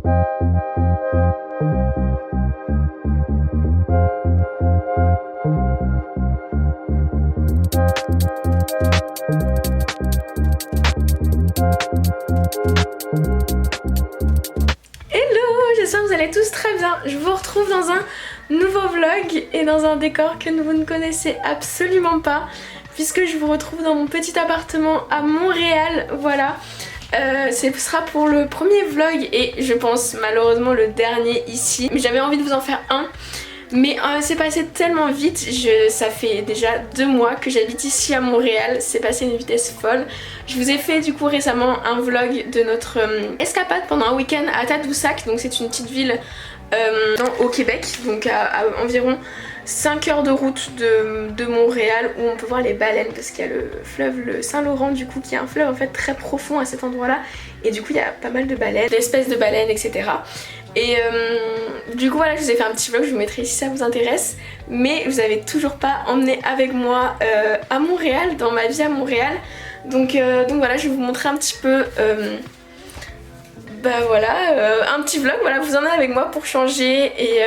J'espère que vous allez tous très bien. Je vous retrouve dans un nouveau vlog et dans un décor que vous ne connaissez absolument pas, puisque je vous retrouve dans mon petit appartement à Montréal. Voilà, ce sera pour le premier vlog et je pense malheureusement le dernier ici. Mais j'avais envie de vous en faire un. Mais c'est passé tellement vite, ça fait déjà 2 mois que j'habite ici à Montréal, c'est passé une vitesse folle. Je vous ai fait du coup récemment un vlog de notre escapade pendant un week-end à Tadoussac, donc c'est une petite ville au Québec, donc à environ 5 heures de route de Montréal, où on peut voir les baleines parce qu'il y a le fleuve le Saint-Laurent du coup, qui est un fleuve en fait très profond à cet endroit là, et du coup il y a pas mal de baleines, d'espèces de baleines, etc. Et du coup voilà, je vous ai fait un petit vlog, je vous mettrai si ça vous intéresse. Mais je vous avais toujours pas emmené avec moi à Montréal, dans ma vie à Montréal. Donc voilà, je vais vous montrer un petit peu un petit vlog, voilà, vous en avez avec moi pour changer. Et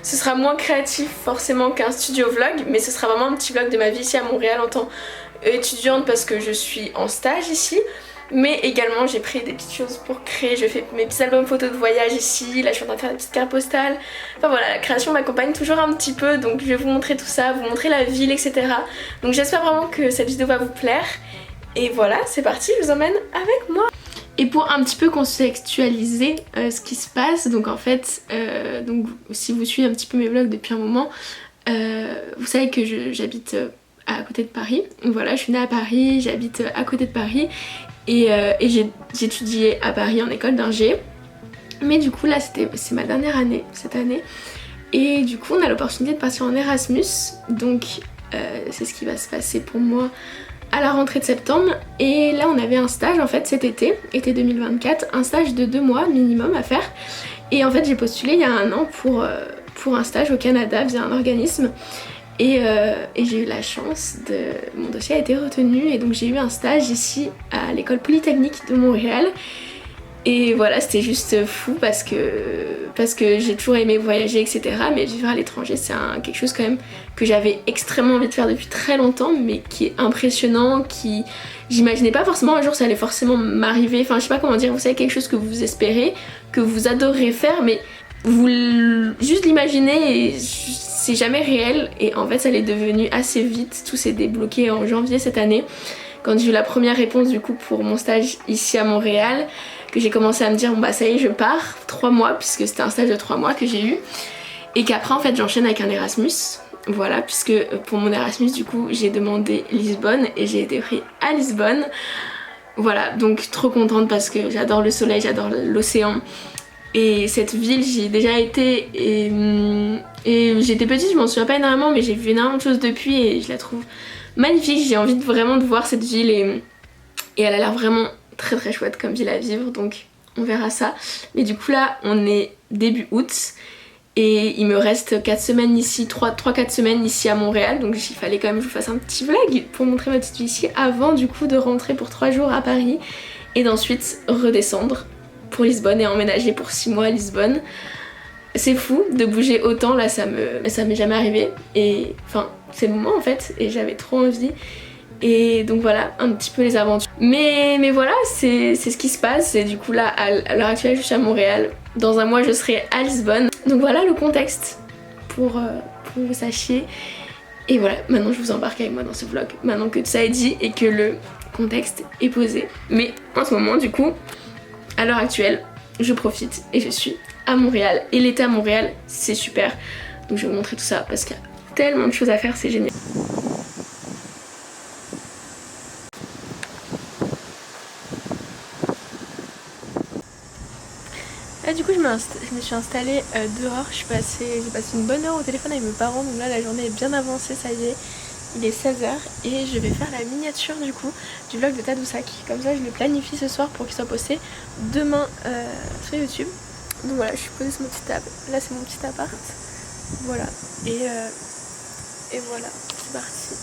ce sera moins créatif forcément qu'un studio vlog, mais ce sera vraiment un petit vlog de ma vie ici à Montréal en tant qu'étudiante, parce que je suis en stage ici. Mais également j'ai pris des petites choses pour créer, je fais mes petits albums photos de voyage ici, là je suis en train de faire des petites cartes postales. Enfin voilà, la création m'accompagne toujours un petit peu, donc je vais vous montrer tout ça, vous montrer la ville, etc. Donc j'espère vraiment que cette vidéo va vous plaire. Et voilà, c'est parti, je vous emmène avec moi. Et pour un petit peu contextualiser ce qui se passe, donc en fait, donc si vous suivez un petit peu mes vlogs depuis un moment, vous savez que j'habite à côté de Paris. Voilà, je suis née à Paris, j'habite à côté de Paris. Et j'étudiais à Paris en école d'ingé. Mais du coup là c'est ma dernière année cette année. Et du coup on a l'opportunité de partir en Erasmus. Donc c'est ce qui va se passer pour moi à la rentrée de septembre. Et là on avait un stage en fait cet été 2024. Un stage de 2 mois minimum à faire. Et en fait j'ai postulé il y a 1 an pour un stage au Canada via un organisme. Et j'ai eu la chance mon dossier a été retenu, et donc j'ai eu un stage ici à l'école polytechnique de Montréal. Et voilà, c'était juste fou parce que j'ai toujours aimé voyager, etc. Mais vivre à l'étranger, c'est quelque chose quand même que j'avais extrêmement envie de faire depuis très longtemps, mais qui est impressionnant, qui j'imaginais pas forcément un jour ça allait forcément m'arriver. Enfin je sais pas comment dire, vous savez, quelque chose que vous espérez, que vous adorez faire, mais vous juste l'imaginez et c'est jamais réel. Et en fait ça l'est devenu assez vite, tout s'est débloqué en janvier cette année, quand j'ai eu la première réponse du coup pour mon stage ici à Montréal, que j'ai commencé à me dire bon bah ça y est je pars, 3 mois, puisque c'était un stage de 3 mois que j'ai eu, et qu'après en fait j'enchaîne avec un Erasmus. Voilà, puisque pour mon Erasmus du coup j'ai demandé Lisbonne et j'ai été pris à Lisbonne. Voilà, donc trop contente parce que j'adore le soleil, j'adore l'océan. Et cette ville j'y ai déjà été, et j'étais petite, je m'en souviens pas énormément, mais j'ai vu énormément de choses depuis et je la trouve magnifique. J'ai envie vraiment de voir cette ville, et elle a l'air vraiment très très chouette comme ville à vivre, donc on verra ça. Mais du coup là on est début août et il me reste 4 semaines ici, 3-4 semaines ici à Montréal, donc il fallait quand même que je vous fasse un petit vlog pour montrer ma petite vie ici avant du coup de rentrer pour 3 jours à Paris et d'ensuite redescendre pour Lisbonne et emménager pour 6 mois à Lisbonne. C'est fou de bouger autant, là ça m'est jamais arrivé, et enfin c'est le moment en fait, et j'avais trop envie. Et donc voilà un petit peu les aventures. Mais voilà, c'est ce qui se passe. Et du coup là à l'heure actuelle je suis à Montréal. Dans 1 mois je serai à Lisbonne. Donc voilà le contexte pour que vous sachiez. Et voilà, maintenant je vous embarque avec moi dans ce vlog, maintenant que tout ça est dit et que le contexte est posé. Mais en ce moment du coup, à l'heure actuelle, je profite et je suis à Montréal. Et l'été à Montréal c'est super. Donc je vais vous montrer tout ça parce qu'il y a tellement de choses à faire, c'est génial. Là du coup je me suis installée dehors, j'ai passé une bonne heure au téléphone avec mes parents, donc là la journée est bien avancée, ça y est, il est 16h et je vais faire la miniature du coup du vlog de Tadoussac. Comme ça je le planifie ce soir pour qu'il soit posté demain sur YouTube. Donc voilà, je suis posée sur ma petite table, là c'est mon petit appart, voilà, et voilà, c'est parti.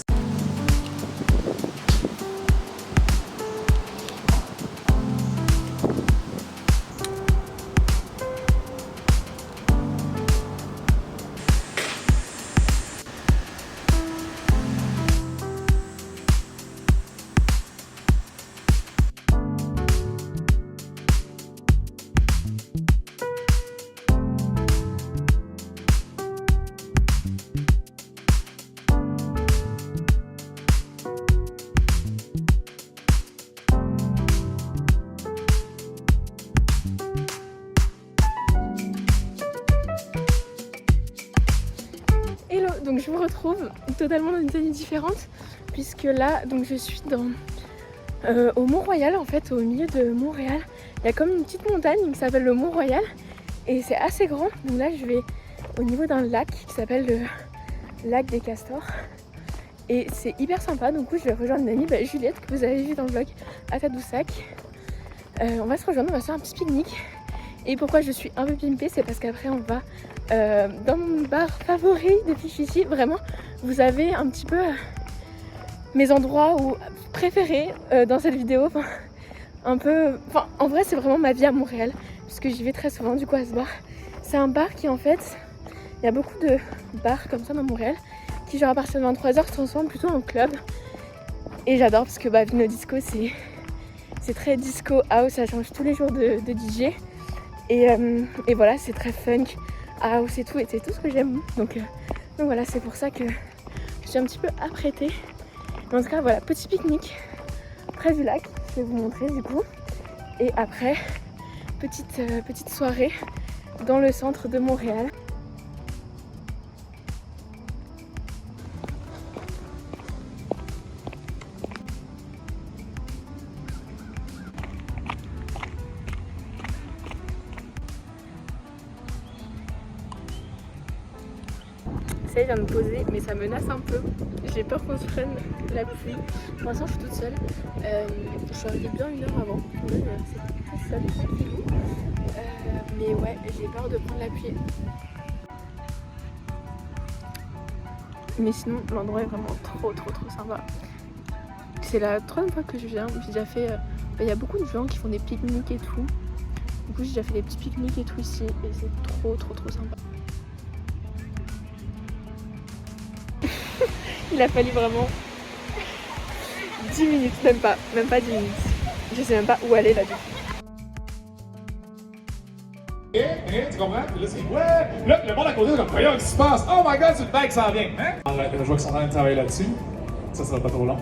je vous retrouve totalement dans une tenue différente puisque là donc je suis au Mont-Royal en fait, au milieu de Montréal. Il y a comme une petite montagne qui s'appelle le Mont-Royal et c'est assez grand. Donc là je vais au niveau d'un lac qui s'appelle le lac des Castors et c'est hyper sympa. Donc je vais rejoindre une amie, Juliette, que vous avez vu dans le vlog à Tadoussac. On va se rejoindre, on va se faire un petit pique-nique. Et pourquoi je suis un peu pimpée, c'est parce qu'après on va dans mon bar favori depuis que je suis ici. Vraiment, vous avez un petit peu mes endroits préférés dans cette vidéo. En vrai c'est vraiment ma vie à Montréal puisque j'y vais très souvent du coup à ce bar. C'est un bar qui en fait, il y a beaucoup de bars comme ça dans Montréal qui genre à partir de 23h se transforment plutôt en club. Et j'adore parce que Vino Disco c'est très disco house, ça change tous les jours de DJ. Et voilà, c'est très funk, house et tout, et c'est tout ce que j'aime. Donc voilà, c'est pour ça que je suis un petit peu apprêtée. Mais en tout cas, voilà, petit pique-nique près du lac, je vais vous montrer du coup. Et après, petite soirée dans le centre de Montréal. Ça vient de me poser, mais ça menace un peu. J'ai peur qu'on se prenne la pluie. Pour l'instant, je suis toute seule. Je suis arrivée bien 1 heure avant. C'est très seul, tranquillou. Mais ouais, j'ai peur de prendre la pluie. Mais sinon, l'endroit est vraiment trop sympa. C'est la 3e fois que je viens. J'ai déjà fait. Il y a beaucoup de gens qui font des pique-niques et tout. Du coup, j'ai déjà fait des petits pique-niques et tout ici. Et c'est trop sympa. Il a fallu vraiment 10 minutes, même pas 10 minutes. Je sais même pas où aller là du coup. Tu comprends? Là, c'est ouais! Là, le monde à côté, c'est comme, voyons, qu'est-ce qui se passe? Oh my god, c'est une vague qui s'en vient, hein? Je vois qu'ils sont en train de travailler là-dessus. Ça sera pas trop long.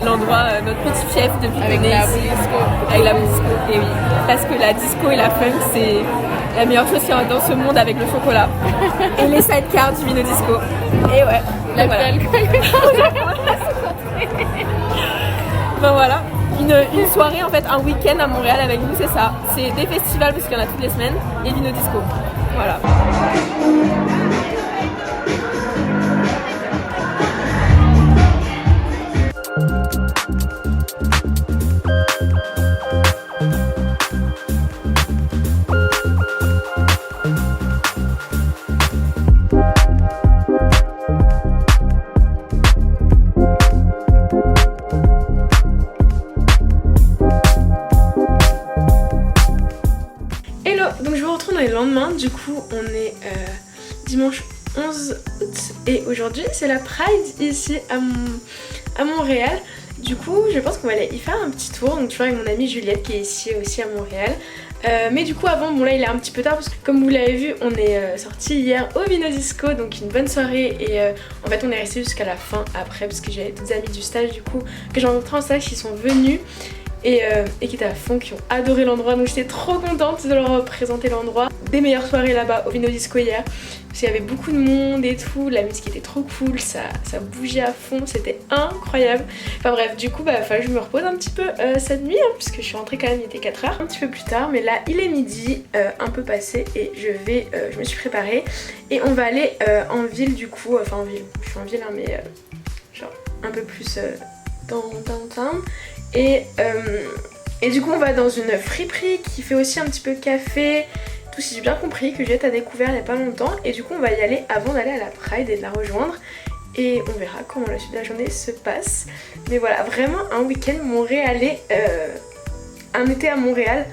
L'endroit, notre petit fief depuis qu'on est ici, avec la disco, et oui, parce que la disco et la funk c'est la meilleure chose qu'il y a dans ce monde avec le chocolat et les sidecars du Vino Disco. Et ouais, la voilà. Ben voilà, une soirée en fait, un week-end à Montréal avec nous, c'est ça. C'est des festivals parce qu'il y en a toutes les semaines et Vino Disco. Voilà. Donc je vous retrouve dans les lendemains, du coup on est dimanche 11 août et aujourd'hui c'est la Pride ici à Montréal. Du coup je pense qu'on va aller y faire un petit tour, donc je vais avec mon amie Juliette qui est ici aussi à Montréal. Mais du coup avant, bon là il est un petit peu tard parce que comme vous l'avez vu on est sorti hier au Vino Disco, donc une bonne soirée et en fait on est resté jusqu'à la fin après parce que j'avais d'autres amis du stage du coup que j'ai rencontrés en stage qui sont venus. Et qui étaient à fond, qui ont adoré l'endroit, donc j'étais trop contente de leur présenter l'endroit. Des meilleures soirées là-bas au Vino Disco hier, parce qu'il y avait beaucoup de monde et tout, la musique était trop cool, ça bougeait à fond, c'était incroyable. Enfin bref, du coup il fallait que je me repose un petit peu cette nuit, hein, puisque je suis rentrée quand même, il était 4h, un petit peu plus tard, mais là il est midi, un peu passé, et je me suis préparée, et on va aller en ville du coup, enfin en ville, je suis en ville hein, mais genre un peu plus dans downtown. Et du coup on va dans une friperie qui fait aussi un petit peu café, tout si j'ai bien compris, que Juliette a découvert il n'y a pas longtemps. Et du coup on va y aller avant d'aller à la Pride et de la rejoindre. et on verra comment la suite de la journée se passe. Mais voilà, vraiment un week-end montréalais, un été à Montréal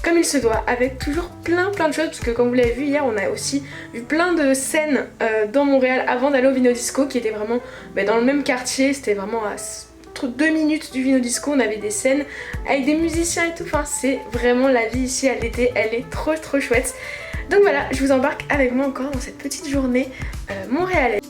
comme il se doit, avec toujours plein de choses, parce que comme vous l'avez vu hier, on a aussi vu plein de scènes dans Montréal avant d'aller au Vino Disco, qui était vraiment dans le même quartier. C'était vraiment à 2 minutes du Vino Disco, on avait des scènes avec des musiciens et tout. Enfin, c'est vraiment la vie ici à l'été, elle est trop chouette. Donc voilà, je vous embarque avec moi encore dans cette petite journée montréalaise.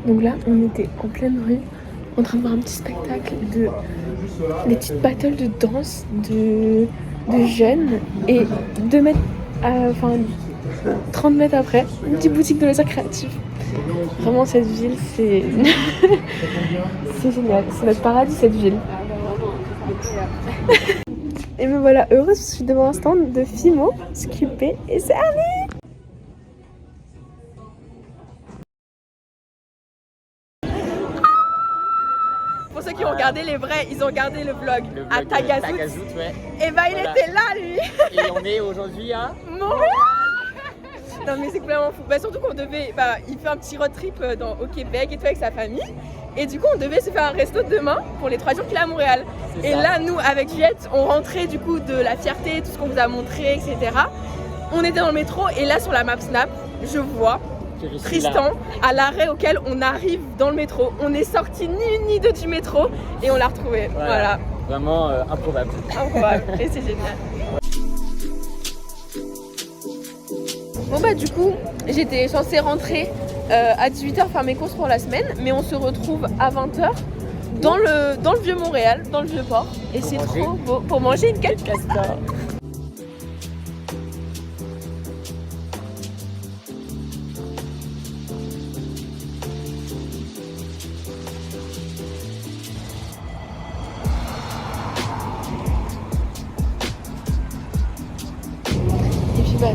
Donc là, on était en pleine rue, en train de voir un petit spectacle des petites battles de danse de jeunes, et 2 mètres, 30 mètres après, une petite boutique de loisirs créatifs. Vraiment, cette ville, c'est c'est génial, c'est notre paradis, cette ville. Et me voilà heureuse, je suis devant un stand de Fimo, sculpté et servi. Pour ceux qui ont regardé les vrais, ils ont regardé le vlog à Tagazout. Ouais. Et bah il était là, lui. Et on est aujourd'hui à Montréal. Non mais c'est complètement fou. Bah surtout qu'on devait, il fait un petit road trip au Québec et tout avec sa famille. Et du coup on devait se faire un resto demain pour les 3 jours qu'il est à Montréal. Et là nous avec Juliette, on rentrait du coup de la fierté, tout ce qu'on vous a montré, etc. On était dans le métro et là sur la map Snap, je vois Tristan à l'arrêt auquel on arrive dans le métro. On est sorti ni une ni deux du métro et on l'a retrouvé. Voilà. Vraiment improbable. Improbable. Et c'est génial. Bon bah du coup, j'étais censée rentrer à 18h faire mes courses pour la semaine, mais on se retrouve à 20h dans le vieux Montréal, dans le vieux port. Et c'est trop beau pour manger une quête castor.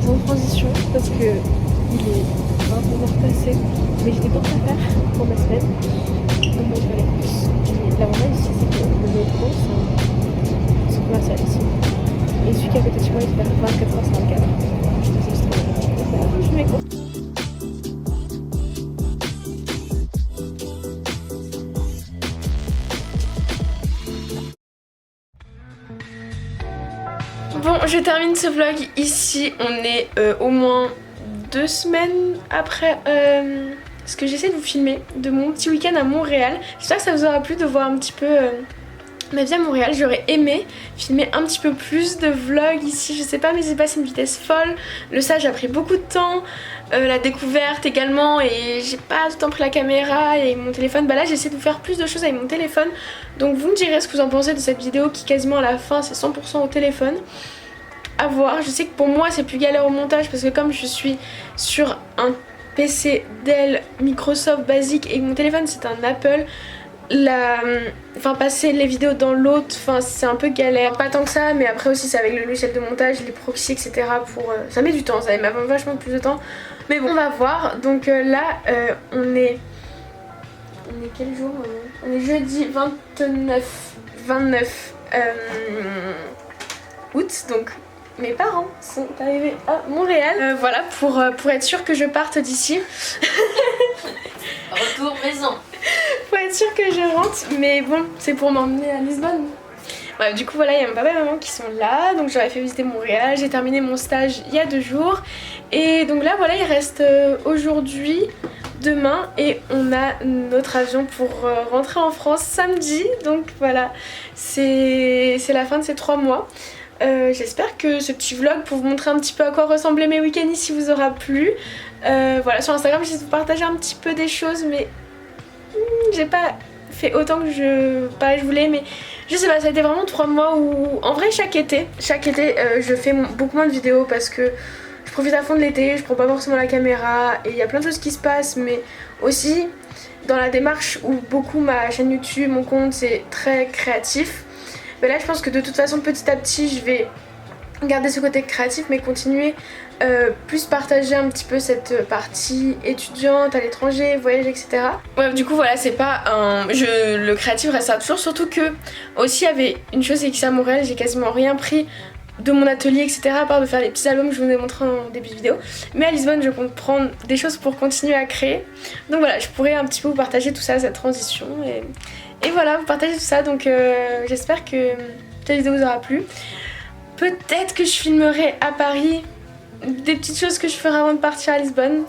Sans transition, parce que il est 21h passé, mais j'ai des courses à faire pour ma semaine. Donc moi je vais aller plus. Et l'avantage ici c'est que le métro c'est commercial ici. Et celui qui est à côté de chez moi il fait 24h sur 24. Je fais mes courses. Bon, je termine ce vlog ici. On est au moins 2 semaines après ce que j'essaie de vous filmer de mon petit week-end à Montréal. J'espère que ça vous aura plu de voir un petit peu ma vie à Montréal. J'aurais aimé filmer un petit peu plus de vlogs ici, je sais pas, mais c'est passé une vitesse folle. Le stage a pris beaucoup de temps, la découverte également, et j'ai pas tout le temps pris la caméra et mon téléphone. Bah là j'essaie de vous faire plus de choses avec mon téléphone, donc vous me direz ce que vous en pensez de cette vidéo qui quasiment à la fin c'est 100% au téléphone. À voir, je sais que pour moi c'est plus galère au montage parce que comme je suis sur un PC Dell Microsoft basique et que mon téléphone c'est un Apple, passer les vidéos dans l'autre, c'est un peu galère. Pas tant que ça, mais après aussi c'est avec le logiciel de montage, les proxys, etc. Ça met du temps, ça met vachement plus de temps. Mais bon, on va voir. Donc là, on est quel jour? On est jeudi 29 août, donc mes parents sont arrivés à Montréal. Voilà, pour être sûr que je parte d'ici. Retour maison. Pour être sûr que je rentre, mais bon, c'est pour m'emmener à Lisbonne. Bref, du coup voilà, il y a mon papa et maman qui sont là, donc j'aurais fait visiter Montréal, j'ai terminé mon stage il y a 2 jours. Et donc là voilà, il reste aujourd'hui, demain, et on a notre avion pour rentrer en France samedi. Donc voilà, c'est la fin de ces 3 mois. J'espère que ce petit vlog pour vous montrer un petit peu à quoi ressemblaient mes week-ends ici vous aura plu. Voilà, sur Instagram j'essaie de vous partager un petit peu des choses, mais j'ai pas fait autant que je voulais, mais je sais pas, ça a été vraiment 3 mois où en vrai chaque été je fais beaucoup moins de vidéos parce que je profite à fond de l'été, je prends pas forcément la caméra et il y a plein de choses qui se passent, mais aussi dans la démarche où beaucoup ma chaîne YouTube, mon compte, c'est très créatif. Mais là je pense que de toute façon petit à petit je vais garder ce côté créatif mais continuer plus partager un petit peu cette partie étudiante à l'étranger, voyage, etc. Bref, du coup voilà, c'est pas un... le créatif restera toujours, surtout que aussi il y avait une chose, c'est qu'ici à Montréal j'ai quasiment rien pris de mon atelier, etc. à part de faire les petits albums que je vous ai montré en début de vidéo. Mais à Lisbonne je compte prendre des choses pour continuer à créer. Donc voilà, je pourrais un petit peu vous partager tout ça, cette transition et voilà, vous partagez tout ça. Donc j'espère que cette vidéo vous aura plu. Peut-être que je filmerai à Paris des petites choses que je ferai avant de partir à Lisbonne.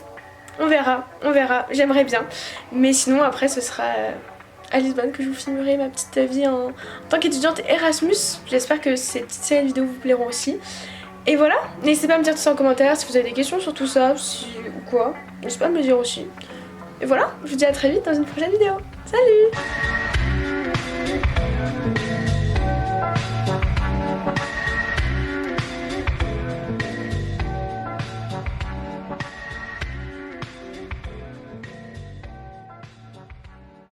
On verra, j'aimerais bien. Mais sinon après ce sera à Lisbonne que je vous filmerai ma petite vie en tant qu'étudiante Erasmus. J'espère que ces vidéos vous plairont aussi. Et voilà, n'hésitez pas à me dire tout ça en commentaire si vous avez des questions sur tout ça, ou quoi. N'hésitez pas à me le dire aussi. Et voilà, je vous dis à très vite dans une prochaine vidéo. Salut!